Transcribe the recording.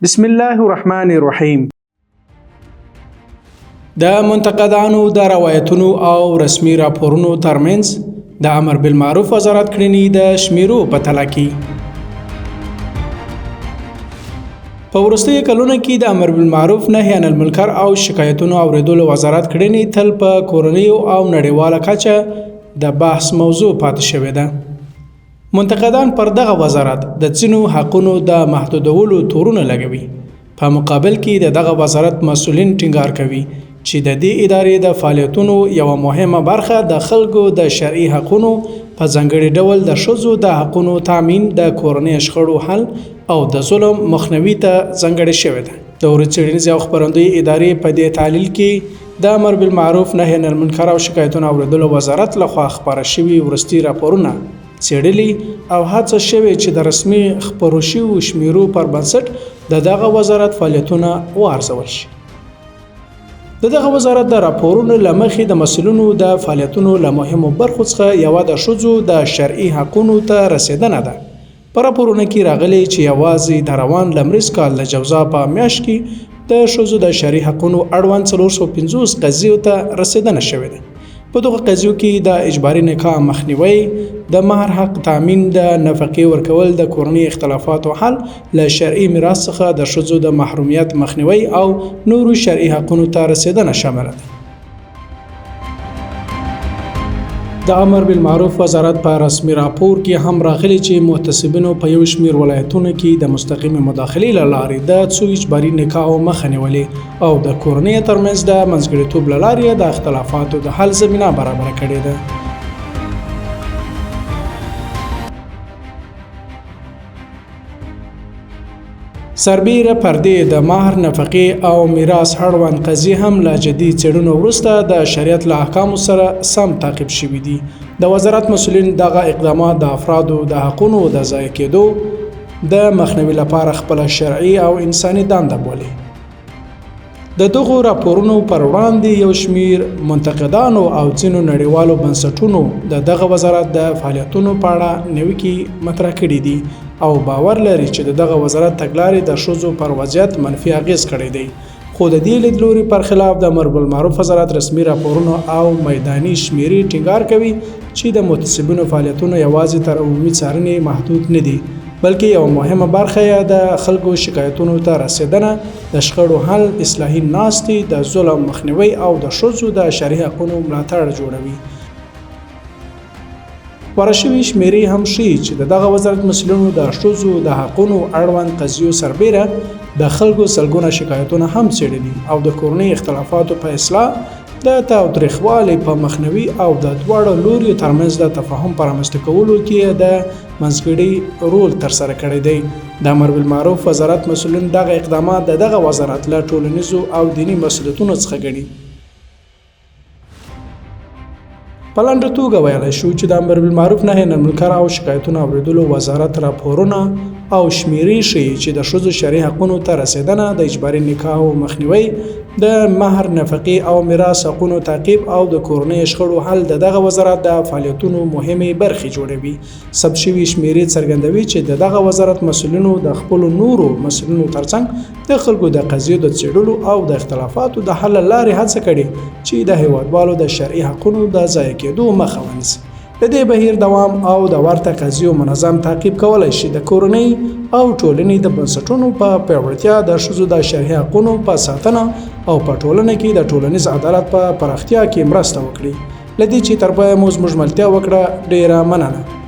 بسم الله الرحمن الرحیم. د منتقدانو د روایتونو او رسمي راپورونو ترمنځ د امر بالمعروف وزارت کړنې د شمیرو په تله کې په وروستیو کلونو کې د امر بالمعروف نهي عن المنکر او شکایتونو اوریدلو وزارت کړنې تل په کورنیو او نړیواله کچه د بحث موضوع پاتې شوې ده. منتقدان پر دغه وزارت د ځینو حقونو د محدودولو تورونه لګوي. په مقابل کې دغه وزارت مسؤلین ټینګار کوي چې د دې ادارې د فعالیتونو یوه مهمه برخه د خلکو د شرعي حقونو په ځانګړي ډول د ښځو د حقونو تامین، د کورنۍ شخړو حل او د ظلم مخنیوي ته ځانګړې شوې ده. د څېړنیزې او خپرندویي ادارې په دې تحلیل کې د امر بالمعروف نهي عن المنکر او شکایتونو اوریدلو وزارت لخوا خپاره شوي وروستي راپورونه څېړلي او هڅه شوې چې د رسمي خپرو شویو شمیرو پر بنسټ دغه وزارت فعالیتونه وارزول شي. دغه وزارت د راپورونو له مخې د مسؤلینو د فعالیتونو له مهمو برخو څخه یوه د ښځو د شرعي حقونو ته رسیدنه ده. په راپورونو کې راغلي چې یوازې د روان لمریز کال د جوزا په میاشت کې د ښځو د شرعي حقونو اړوند 450 قضیو ته رسیدنه شوې ده. په دغه قضیو کې د اجباري نکاح مخنیوی، د مهر حق تامین، د نفقې ورکول، د کورنۍ اختلافاتو حل، له شرعي میراث څخه د ښځو د محرومیت مخنیوی او نورو شرعي حقونو ته رسیدنه شامله ده. د امر بالمعروف وزارت په رسمي راپور کې هم راغلي چې محتسبینو په یو شمېر ولایتونو کې د مستقیمې مداخلې له لارې د څو اجباري نکاحو مخه نیولې او د کورنۍ ترمنځ د منځګړیتوب له لارې د اختلافاتو د حل زمینه برابره کړې ده. سربیره پردې د مهر، نفقې او میراث اړوند قضیې هم له جدي څېړنو وروسته د شریعت له احکامو سره سم تعقیب شوي دي. د وزارت مسؤلین دغه اقدامات د افرادو د حقونو د ضایع کېدو د مخنیوي لپاره خپله شرعي او انساني دنده بولي. د دغو راپورونو پر وړاندې یو شمېر منتقدانو او ځینو نړیوالو بنسټونو دغه وزارت د فعالیتونو په اړه نیوکې مطرح کړي دي او باور لري چې دغه وزارت تګلارې د ښځو پر وضعیت منفي اغېز کړی دی. خو د دې لیدلوري پر خلاف د امر بالمعروف وزارت رسمي راپورونو او میداني شمیرې ټینګار کوي چې د محتسبینو فعالیتونه یوازې تر عمومي څارنې محدود نه دي، بلکې یوه مهمه برخه یې د خلکو شکایتونو ته رسیدنه، د شخړو حل، اصلاحي ناستې، د ظلم مخنیوی او د ښځو د شرعي حقونو ملاتړ جوړوي. خپاره شوي شمیرې هم ښیي چې دغه وزارت مسؤلینو د ښځو د حقونو اړوند قضیو سربیره د خلکو سلګونه شکایتونه هم څېړلي او د کورنۍ اختلافاتو په اصلاح، د تاوتریخوالي په مخنیوي او د دواړو لوریو ترمنځ د تفاهم په رامنځته کولو کې د منځګړي رول ترسره کړی دی. د امر بالمعروف وزارت مسؤلین دغه اقدامات دغه وزارت له ټولنیزو او دیني مسؤلیتونو څخه ګڼي. په لنډه توګه ویلی شو چې د امر بالمعروف نهي عن المنکر او شکایتونو اوریدلو وزارت راپورونه او شمیرې ښیي چې د ښځو شرعي حقونو ته رسیدنه، د اجباري نکاحو مخنیوی، د مهر، نفقې او میراث حقونو تعقیب او د کورنۍ شخړو حل دغه وزارت د فعالیتونو مهمې برخې جوړوي. ثبت شوي شمیرې څرګندوي چې دغه وزارت مسؤلینو د خپلو نورو مسؤلینو ترڅنګ د خلکو د قضیو د څېړلو او د اختلافاتو د حل لارې هڅه کړې چې د هیوادوالو د شرعي حقونو د ضایع کېدو مخه ونیسي. د دې بهیر دوام او د ورته قضیو منظم تعقیب کولی شي د کورنۍ او ټولنې د بنسټونو په پیاوړتیا، د ښځو د شرعي حقونو په ساتنه او په ټولنه کې د ټولنیز عدالت په پراختیا کې مرسته وکړي. له دې چې تر پایه مو زموږ ملتیا وکړه، ډیره مننه.